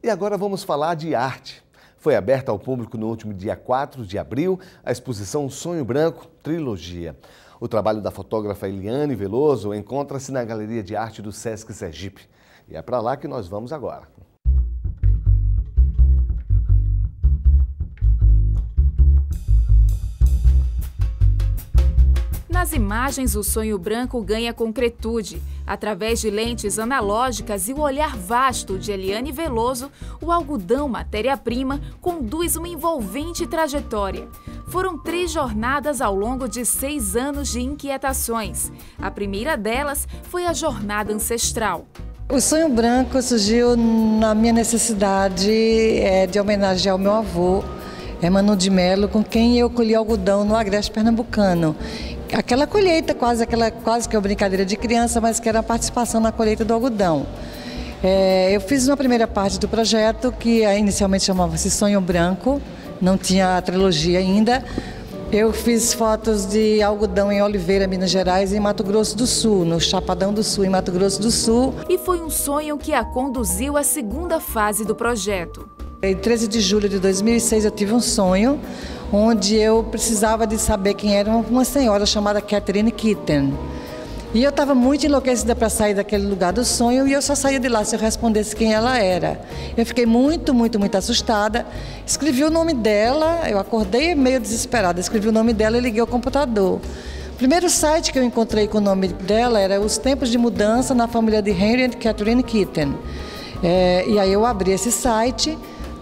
E agora vamos falar de arte. Foi aberta ao público no último dia 4 de abril a exposição Sonho Branco, Trilogia. O trabalho da fotógrafa Eliane Veloso encontra-se na Galeria de Arte do Sesc Sergipe. E é para lá que nós vamos agora. Nas imagens, o sonho branco ganha concretude. Através de lentes analógicas e o olhar vasto de Eliane Veloso, o algodão, matéria-prima, conduz uma envolvente trajetória. Foram 3 jornadas ao longo de 6 anos de inquietações. A primeira delas foi a jornada ancestral. O sonho branco surgiu na minha necessidade de homenagear o meu avô, Manu de Melo, com quem eu colhi algodão no Agreste Pernambucano. Aquela colheita, quase que é uma brincadeira de criança, mas que era a participação na colheita do algodão. Eu fiz uma primeira parte do projeto, que inicialmente chamava-se Sonho Branco, não tinha a trilogia ainda. Eu fiz fotos de algodão em Oliveira, Minas Gerais, e em Mato Grosso do Sul, no Chapadão do Sul, em Mato Grosso do Sul. E foi um sonho que a conduziu à segunda fase do projeto. Em 13 de julho de 2006 eu tive um sonho onde eu precisava de saber quem era uma senhora chamada Catherine Kitten. E eu estava muito enlouquecida para sair daquele lugar do sonho e eu só saía de lá se eu respondesse quem ela era. Eu fiquei muito assustada, escrevi o nome dela, eu acordei meio desesperada, escrevi o nome dela e liguei ao computador. O primeiro site que eu encontrei com o nome dela era Os Tempos de Mudança na Família de Henry and Catherine Kitten. E aí eu abri esse site.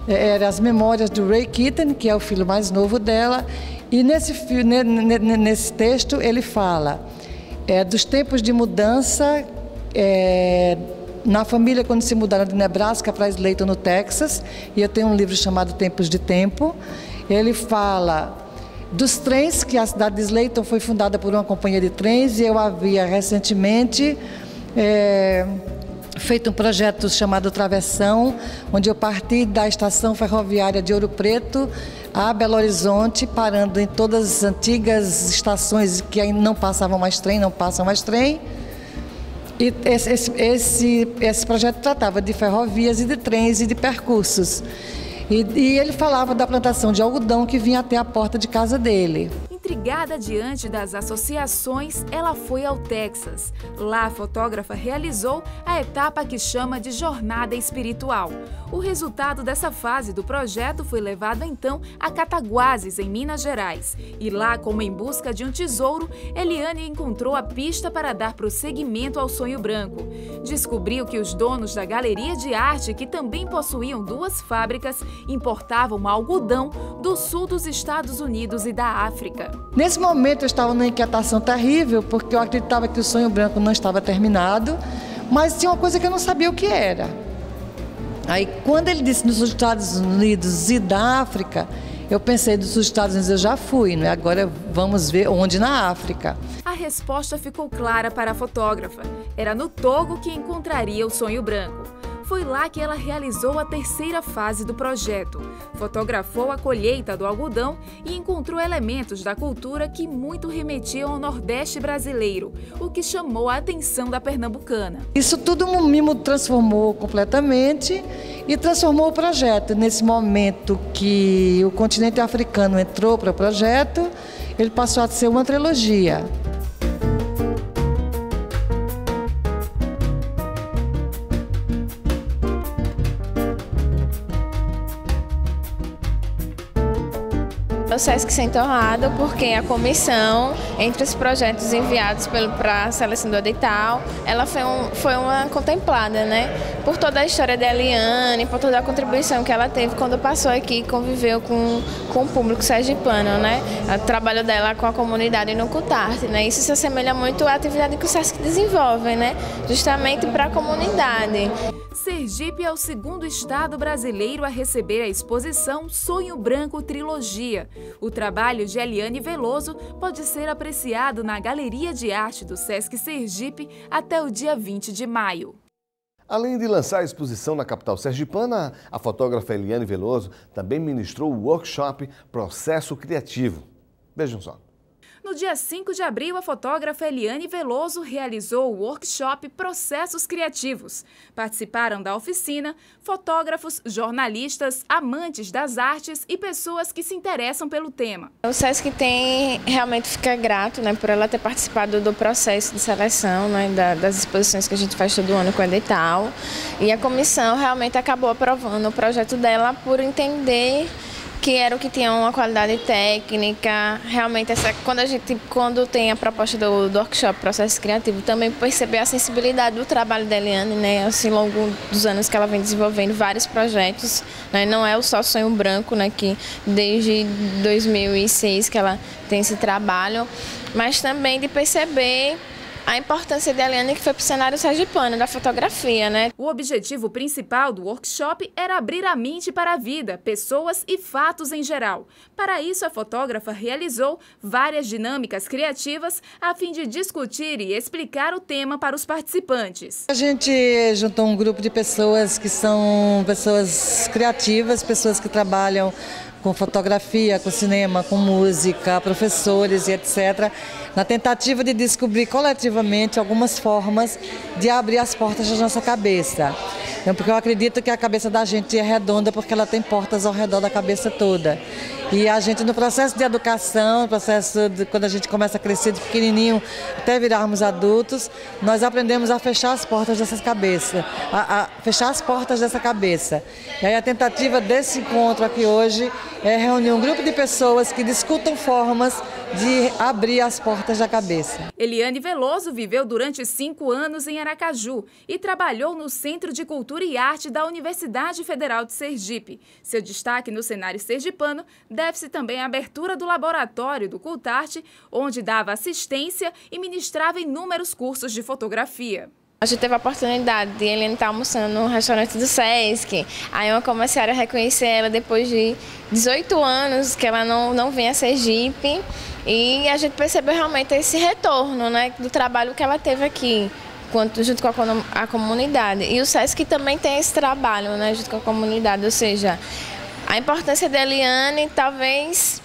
Eram as memórias do Ray Kitten, que é o filho mais novo dela, e nesse texto ele fala dos tempos de mudança na família quando se mudaram de Nebraska para Slayton, no Texas, e eu tenho um livro chamado Tempos de Tempo. Ele fala dos trens, que a cidade de Slayton foi fundada por uma companhia de trens, e eu havia recentemente feito um projeto chamado Travessão, onde eu parti da estação ferroviária de Ouro Preto a Belo Horizonte, parando em todas as antigas estações que ainda não passavam mais trem, não passam mais trem. E esse projeto tratava de ferrovias e de trens e de percursos. E ele falava da plantação de algodão que vinha até a porta de casa dele. Intrigada diante das associações, ela foi ao Texas. Lá, a fotógrafa realizou a etapa que chama de jornada espiritual. O resultado dessa fase do projeto foi levado então a Cataguases, em Minas Gerais. E lá, como em busca de um tesouro, Eliane encontrou a pista para dar prosseguimento ao sonho branco. Descobriu que os donos da Galeria de Arte, que também possuíam 2 fábricas, importavam algodão do sul dos Estados Unidos e da África. Nesse momento eu estava numa inquietação terrível, porque eu acreditava que o sonho branco não estava terminado, mas tinha uma coisa que eu não sabia o que era. Aí quando ele disse nos Estados Unidos e da África, eu pensei, dos Estados Unidos eu já fui, né? Agora vamos ver onde na África. A resposta ficou clara para a fotógrafa. Era no Togo que encontraria o sonho branco. Foi lá que ela realizou a terceira fase do projeto. Fotografou a colheita do algodão e encontrou elementos da cultura que muito remetiam ao Nordeste brasileiro, o que chamou a atenção da pernambucana. Isso tudo me transformou completamente e transformou o projeto. Nesse momento que o continente africano entrou para o projeto, ele passou a ser uma trilogia. O Sesc sente honrado porque a comissão, entre os projetos enviados para a seleção do edital, ela foi uma contemplada, né? Por toda a história da Eliane, por toda a contribuição que ela teve quando passou aqui e conviveu com o público sergipano, né? O trabalho dela com a comunidade no CUTART, né? Isso se assemelha muito à atividade que o Sesc desenvolve, né? Justamente para a comunidade. Sergipe é o 2º estado brasileiro a receber a exposição Sonho Branco Trilogia. O trabalho de Eliane Veloso pode ser apreciado na Galeria de Arte do Sesc Sergipe até o dia 20 de maio. Além de lançar a exposição na capital sergipana, a fotógrafa Eliane Veloso também ministrou o workshop Processo Criativo. Vejam só. No dia 5 de abril, a fotógrafa Eliane Veloso realizou o workshop Processos Criativos. Participaram da oficina fotógrafos, jornalistas, amantes das artes e pessoas que se interessam pelo tema. O SESC realmente fica grato, né, por ela ter participado do processo de seleção, né, das exposições que a gente faz todo ano com o edital. E a comissão realmente acabou aprovando o projeto dela por entender que era o que tinha uma qualidade técnica. Realmente, quando tem a proposta do workshop Processo Criativo, também perceber a sensibilidade do trabalho da Eliane, né? Assim, ao longo dos anos que ela vem desenvolvendo vários projetos, né? Não é só Sonho Branco, né? Que desde 2006 que ela tem esse trabalho, mas também de perceber a importância da Eliane, que foi para o cenário sergipano da fotografia, né? O objetivo principal do workshop era abrir a mente para a vida, pessoas e fatos em geral. Para isso, a fotógrafa realizou várias dinâmicas criativas a fim de discutir e explicar o tema para os participantes. A gente juntou um grupo de pessoas que são pessoas criativas, pessoas que trabalham com fotografia, com cinema, com música, professores e etc., na tentativa de descobrir coletivamente algumas formas de abrir as portas da nossa cabeça. Porque eu acredito que a cabeça da gente é redonda porque ela tem portas ao redor da cabeça toda. E a gente, no processo de educação, no processo de quando a gente começa a crescer de pequenininho até virarmos adultos, nós aprendemos a fechar as portas dessas cabeças, a fechar as portas dessa cabeça. E aí a tentativa desse encontro aqui hoje é reunir um grupo de pessoas que discutam formas de abrir as portas da cabeça. Eliane Veloso viveu durante 5 anos em Aracaju e trabalhou no Centro de Cultura e Arte da Universidade Federal de Sergipe. Seu destaque no cenário sergipano deve-se também à abertura do laboratório do Cultarte, onde dava assistência e ministrava inúmeros cursos de fotografia. A gente teve a oportunidade de Eliane estar almoçando no restaurante do SESC, aí uma comerciária reconhecer ela depois de 18 anos que ela não vem a Sergipe, e a gente percebeu realmente esse retorno, né, do trabalho que ela teve aqui, junto com a comunidade. E o SESC também tem esse trabalho, né, junto com a comunidade, ou seja, a importância da Eliane talvez,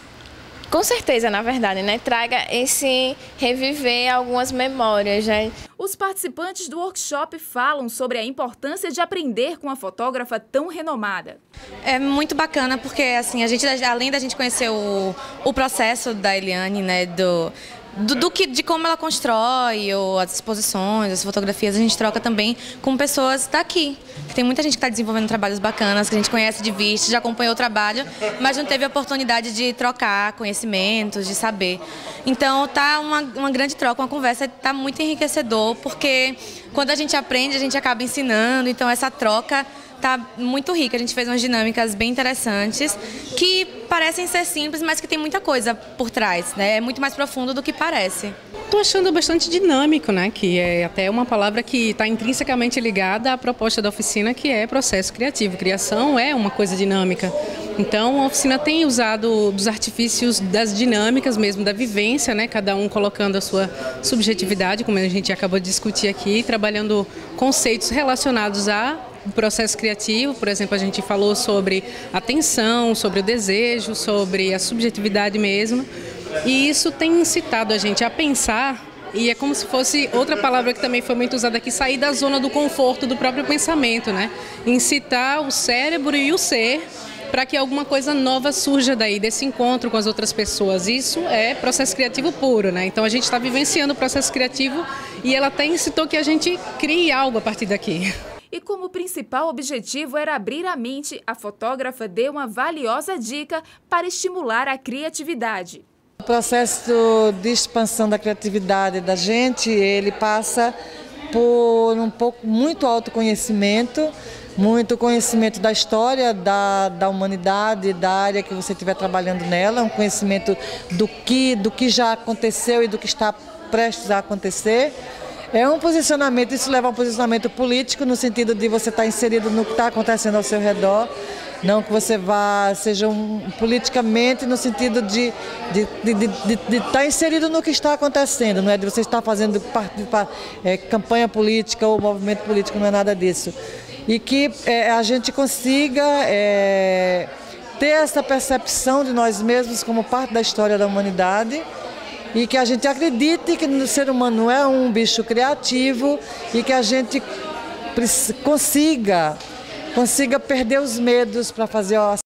com certeza, na verdade, né, traga esse reviver algumas memórias, né? Os participantes do workshop falam sobre a importância de aprender com a fotógrafa tão renomada. É muito bacana porque, assim, além da gente conhecer o processo da Eliane, né, de como ela constrói as exposições, as fotografias, a gente troca também com pessoas daqui. Tem muita gente que está desenvolvendo trabalhos bacanas, que a gente conhece de vista, já acompanhou o trabalho, mas não teve a oportunidade de trocar conhecimentos, de saber. Então tá uma grande troca, uma conversa, tá muito enriquecedor, porque quando a gente aprende, a gente acaba ensinando, então essa troca tá muito rica. A gente fez umas dinâmicas bem interessantes, que parecem ser simples, mas que tem muita coisa por trás, né? É muito mais profundo do que parece. Estou achando bastante dinâmico, né? Que é até uma palavra que está intrinsecamente ligada à proposta da oficina, que é processo criativo. Criação é uma coisa dinâmica. Então, a oficina tem usado dos artifícios das dinâmicas mesmo, da vivência, né? Cada um colocando a sua subjetividade, como a gente acabou de discutir aqui, trabalhando conceitos relacionados o processo criativo. Por exemplo, a gente falou sobre a atenção, sobre o desejo, sobre a subjetividade mesmo. E isso tem incitado a gente a pensar, e é como se fosse outra palavra que também foi muito usada aqui, sair da zona do conforto do próprio pensamento, né? Incitar o cérebro e o ser para que alguma coisa nova surja daí, desse encontro com as outras pessoas. Isso é processo criativo puro, né? Então a gente está vivenciando o processo criativo e ela até incitou que a gente crie algo a partir daqui. E como o principal objetivo era abrir a mente, a fotógrafa deu uma valiosa dica para estimular a criatividade. O processo de expansão da criatividade da gente, ele passa por muito autoconhecimento, muito conhecimento da história da humanidade, da área que você estiver trabalhando nela, um conhecimento do que já aconteceu e do que está prestes a acontecer. É um posicionamento, isso leva a um posicionamento político, no sentido de você estar inserido no que está acontecendo ao seu redor, não que você seja politicamente no sentido de estar inserido no que está acontecendo, não é de você estar fazendo campanha política ou movimento político, não é nada disso. E que a gente consiga ter essa percepção de nós mesmos como parte da história da humanidade e que a gente acredite que o ser humano é um bicho criativo e que a gente consiga perder os medos para fazer a